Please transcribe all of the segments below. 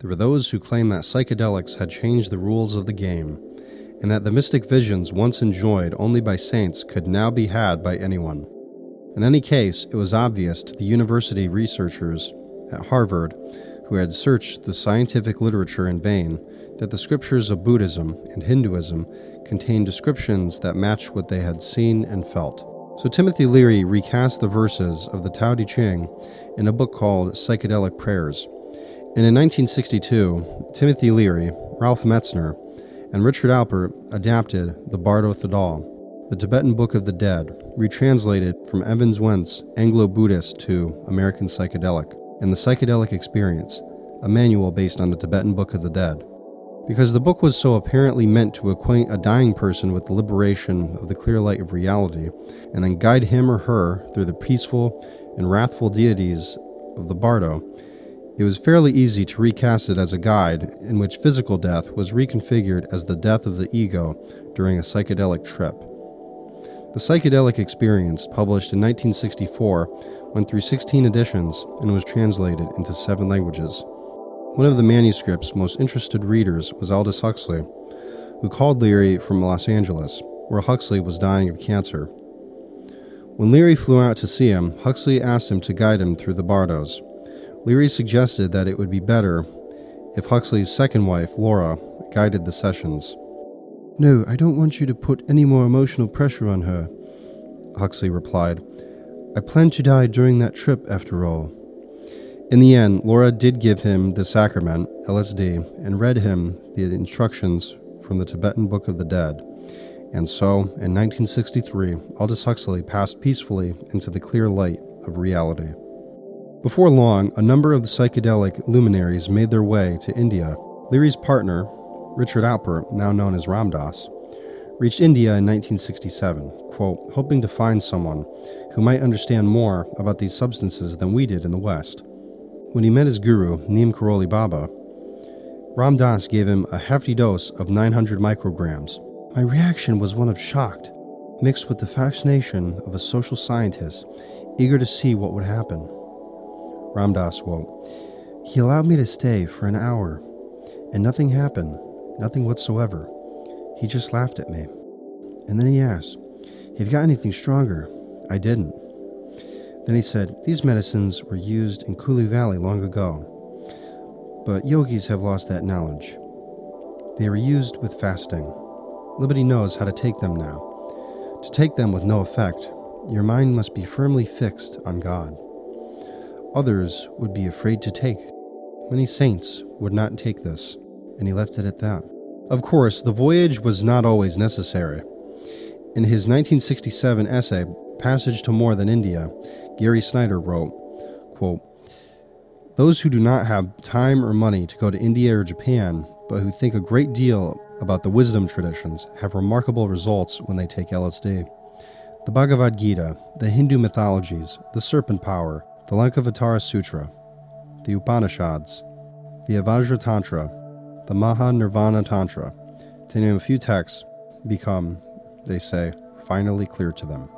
There were those who claimed that psychedelics had changed the rules of the game, and that the mystic visions once enjoyed only by saints could now be had by anyone. In any case, it was obvious to the university researchers at Harvard, who had searched the scientific literature in vain, that the scriptures of Buddhism and Hinduism contained descriptions that matched what they had seen and felt. So Timothy Leary recast the verses of the Tao Te Ching in a book called Psychedelic Prayers. And in 1962, Timothy Leary, Ralph Metzner, and Richard Alpert adapted the Bardo Thadal, the Tibetan Book of the Dead, retranslated from Evans Wendt's Anglo-Buddhist to American Psychedelic, and the Psychedelic Experience, a manual based on the Tibetan Book of the Dead. Because the book was so apparently meant to acquaint a dying person with the liberation of the clear light of reality, and then guide him or her through the peaceful and wrathful deities of the Bardo, it was fairly easy to recast it as a guide in which physical death was reconfigured as the death of the ego during a psychedelic trip. The Psychedelic Experience, published in 1964, went through 16 editions and was translated into 7 languages. One of the manuscript's most interested readers was Aldous Huxley, who called Leary from Los Angeles, where Huxley was dying of cancer. When Leary flew out to see him, Huxley asked him to guide him through the Bardos. Leary suggested that it would be better if Huxley's second wife, Laura, guided the sessions. "No, I don't want you to put any more emotional pressure on her," Huxley replied. "I plan to die during that trip, after all." In the end, Laura did give him the sacrament, LSD, and read him the instructions from the Tibetan Book of the Dead. And so, in 1963, Aldous Huxley passed peacefully into the clear light of reality. Before long, a number of the psychedelic luminaries made their way to India. Leary's partner, Richard Alpert, now known as Ram Dass, reached India in 1967, quote, hoping to find someone who might understand more about these substances than we did in the West. When he met his guru, Neem Karoli Baba, Ram Dass gave him a hefty dose of 900 micrograms. My reaction was one of shock, mixed with the fascination of a social scientist eager to see what would happen. Ram Dass wrote, "He allowed me to stay for an hour, and nothing happened, nothing whatsoever. He just laughed at me. And then he asked, 'Have you got anything stronger?' I didn't. Then he said, 'These medicines were used in Kulu Valley long ago, but yogis have lost that knowledge. They were used with fasting. Nobody knows how to take them now. To take them with no effect, your mind must be firmly fixed on God. Others would be afraid to take. Many saints would not take this,' and he left it at that." Of course, the voyage was not always necessary. In his 1967 essay, Passage to More Than India, Gary Snyder wrote, quote, "Those who do not have time or money to go to India or Japan, but who think a great deal about the wisdom traditions, have remarkable results when they take LSD. The Bhagavad Gita, the Hindu mythologies, the Serpent Power, the Lankavatara Sutra, the Upanishads, the Avajra Tantra, the Maha-Nirvana Tantra, to name a few texts, become, they say, finally clear to them.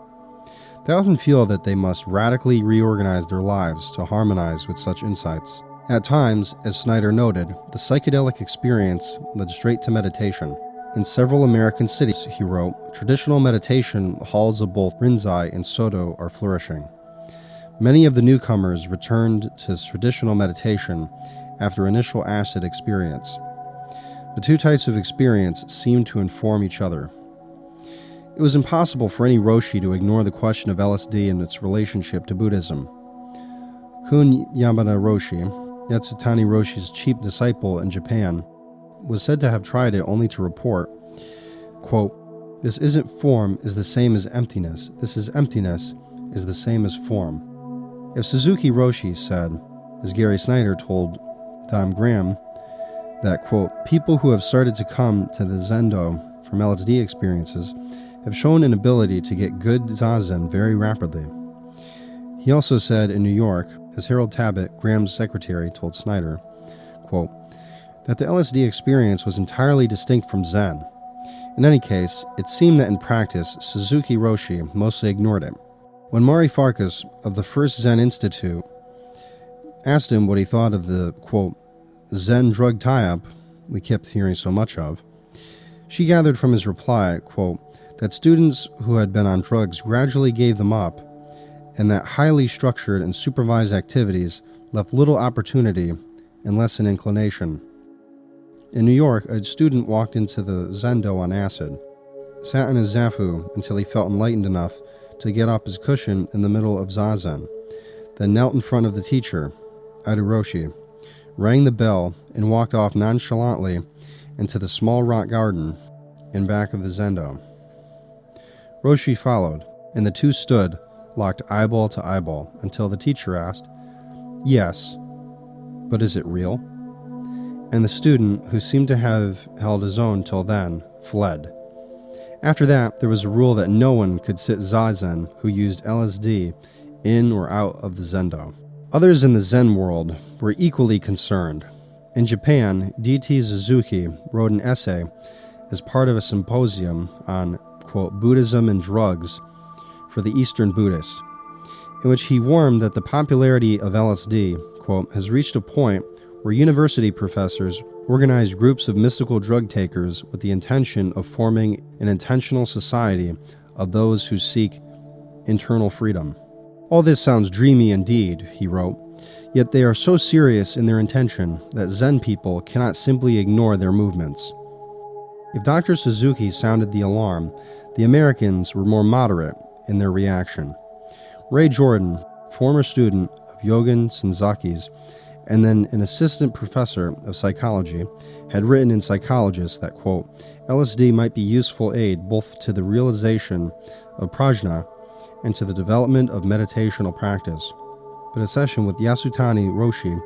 They often feel that they must radically reorganize their lives to harmonize with such insights. At times, as Snyder noted, the psychedelic experience led straight to meditation. In several American cities, he wrote, traditional meditation halls of both Rinzai and Soto are flourishing. Many of the newcomers returned to traditional meditation after initial acid experience. The two types of experience seemed to inform each other. It was impossible for any Roshi to ignore the question of LSD and its relationship to Buddhism. Kun Yamada Roshi, Yatsutani Roshi's chief disciple in Japan, was said to have tried it only to report, quote, "This isn't form is the same as emptiness. This is emptiness is the same as form." If Suzuki Roshi said, as Gary Snyder told Tom Graham, that, quote, "People who have started to come to the Zendo from LSD experiences have shown an ability to get good zazen very rapidly." He also said in New York, as Harold Tabbitt, Graham's secretary, told Snyder, quote, that the LSD experience was entirely distinct from Zen. In any case, it seemed that in practice, Suzuki Roshi mostly ignored it. When Mari Farkas of the First Zen Institute asked him what he thought of the, quote, Zen drug tie-up we kept hearing so much of, she gathered from his reply, quote, that students who had been on drugs gradually gave them up, and that highly structured and supervised activities left little opportunity and less an inclination. In New York, a student walked into the Zendo on acid, sat in his zafu until he felt enlightened enough to get off his cushion in the middle of zazen, then knelt in front of the teacher, Aidaroshi, rang the bell, and walked off nonchalantly into the small rock garden in back of the Zendo. Roshi followed, and the two stood, locked eyeball to eyeball, until the teacher asked, "Yes, but is it real?" And the student, who seemed to have held his own till then, fled. After that, there was a rule that no one could sit zazen who used LSD in or out of the Zendo. Others in the Zen world were equally concerned. In Japan, D.T. Suzuki wrote an essay as part of a symposium on, quote, Buddhism and drugs for the Eastern Buddhist, in which he warned that the popularity of LSD, quote, has reached a point where university professors organize groups of mystical drug takers with the intention of forming an intentional society of those who seek internal freedom. All this sounds dreamy indeed, he wrote, yet they are so serious in their intention that Zen people cannot simply ignore their movements. If Dr. Suzuki sounded the alarm, the Americans were more moderate in their reaction. Ray Jordan, former student of Yogen Senzaki's and then an assistant professor of psychology, had written in Psychologist that, quote, LSD might be useful aid both to the realization of prajna and to the development of meditational practice. But a session with Yasutani Roshi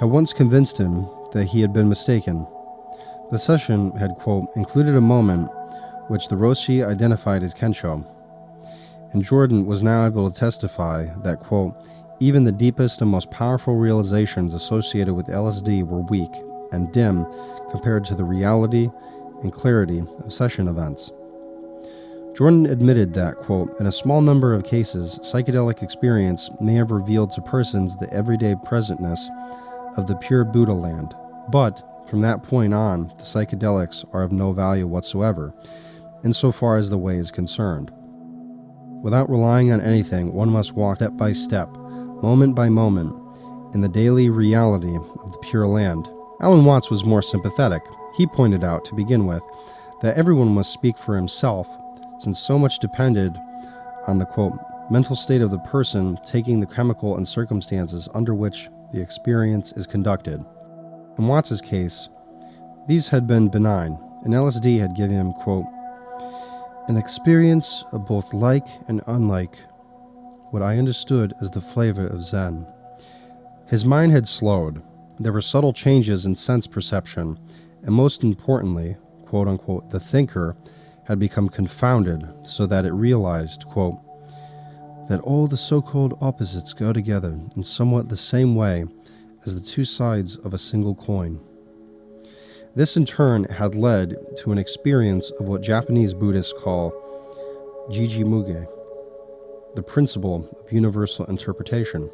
had once convinced him that he had been mistaken. The session had, quote, included a moment which the Roshi identified as Kensho, and Jordan was now able to testify that, quote, even the deepest and most powerful realizations associated with LSD were weak and dim compared to the reality and clarity of session events. Jordan admitted that, quote, in a small number of cases, psychedelic experience may have revealed to persons the everyday presentness of the pure Buddha land, but from that point on, the psychedelics are of no value whatsoever, insofar as the way is concerned. Without relying on anything, one must walk step by step, moment by moment, in the daily reality of the Pure Land. Alan Watts was more sympathetic. He pointed out, to begin with, that everyone must speak for himself, since so much depended on the, quote, mental state of the person taking the chemical and circumstances under which the experience is conducted. In Watts's case, these had been benign, and LSD had given him, quote, an experience of both like and unlike what I understood as the flavor of Zen. His mind had slowed. There were subtle changes in sense perception, and most importantly, quote unquote, the thinker had become confounded so that it realized, quote, that all the so-called opposites go together in somewhat the same way as the two sides of a single coin. This in turn had led to an experience of what Japanese Buddhists call Jijimuge, the principle of universal interpretation.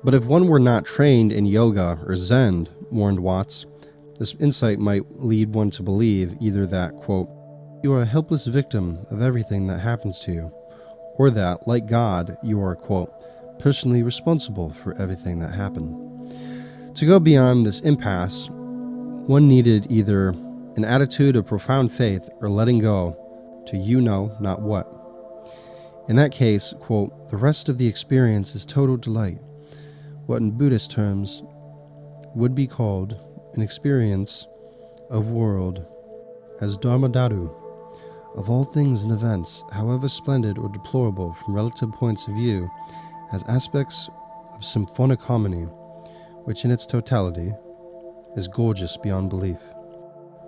But if one were not trained in yoga or Zen, warned Watts, this insight might lead one to believe either that, quote, you are a helpless victim of everything that happens to you, or that, like God, you are, quote, personally responsible for everything that happened. To go beyond this impasse, one needed either an attitude of profound faith or letting go to you know not what. In that case, quote, the rest of the experience is total delight, what in Buddhist terms would be called an experience of world as Dharmadhatu, of all things and events, however splendid or deplorable from relative points of view, as aspects of symphonic harmony, which in its totality is gorgeous beyond belief.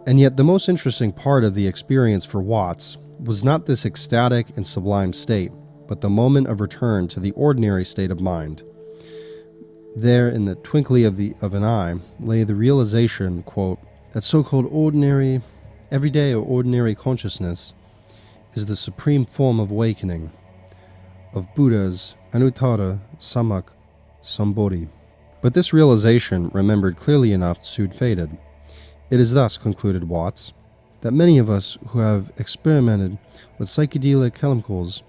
And yet the most interesting part of the experience for Watts was not this ecstatic and sublime state, but the moment of return to the ordinary state of mind. There, in the twinkling of an eye, lay the realization, quote, that so-called ordinary, everyday or ordinary consciousness is the supreme form of awakening, of Buddha's Anuttara Sammak Sambodhi. But this realization, remembered clearly enough, soon faded. It is thus, concluded Watts, that many of us who have experimented with psychedelic chemicals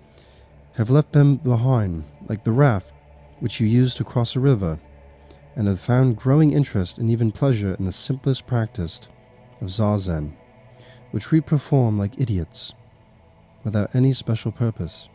have left them behind, like the raft which you use to cross a river, and have found growing interest and even pleasure in the simplest practice of Zazen, which we perform like idiots, without any special purpose.